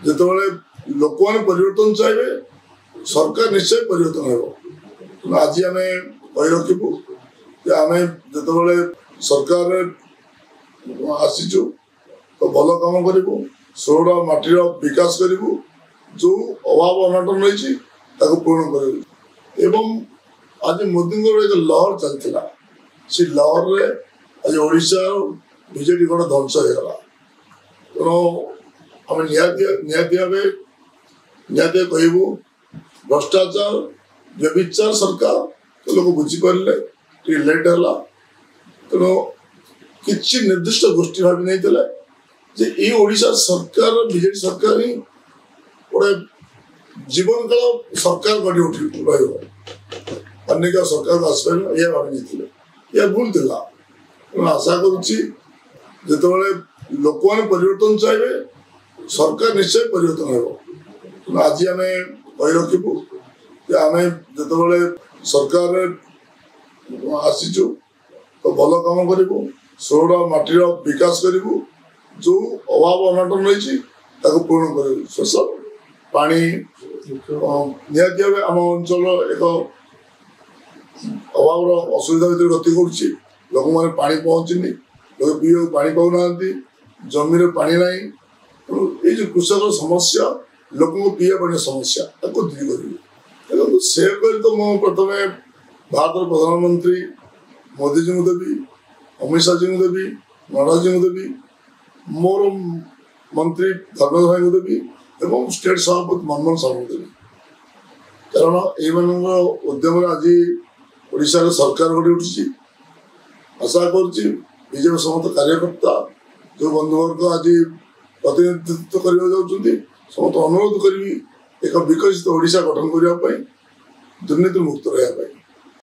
जिते लोक मैंने परिवर्तन चाहिए सरकार निश्चय परिवर्तन हो। आज आम कही रखू आम जिते सरकार आसीचु तो भल कम करूँ सोड़ा माटीर विकास करूँ जो अभाव अनाटन रही पूर्ण कर। आज मोदी एक लहर चलता से लहर रे आज ओडिशा बीजेपी कौन ध्वंस होगा तेणु आम निहती कहबू भ्रष्टाचार व्यभिचार सरकार तो लोग बुझीपारे लेट है तेणु किसी निर्दिष्ट गोष्ठी भावी नहीं ये ओडिशा सरकार बीजेपी सरकार ही गोटे जीवन काल सरकार गढ़ी उठी रही सरकार आसपार यह भावी नहीं यह भूल था। आशा करुच्ची जिते लोक मैंने परिवर्तन चाहिए सरकार निश्चय परिवर्तन हो। आज आम कही रखू आम जिते सरकार आसीचु तो भल कम करूँ सोड़ा माटीर विकास करूँ जो अभाव अनाटन रही पूर्ण कर। शेष पानी निहती भाव आम अंचल एक अभाव असुविधा भर गति कर लोक मैंने पानी पहुँचनी लोग पीवा पानी पाऊना जमी पानी ना ये जो कृषक समस्या लोक पीवा पानी समस्या दूर करेंगे से तो मुझे प्रथम भारत प्रधानमंत्री मोदी जी को देवी अमित शाह जी को देवी नड्डा जी को देवी मोर मंत्री धर्मेंद्र भाई को देवी और स्टेट सभापति मनमोहन साहू को देवी कारण ये उद्यम आज ओडिशा सरकार गढ़ी उठी। आशा करुच्ची बीजेपी समस्त कार्यकर्ता जो बंधुवर्ग आज प्रतिनिधित्व करने जाऊँगी समस्त अनुरोध करी एक विकसित ओडिशा गठन करने दुर्नीति मुक्त रहा।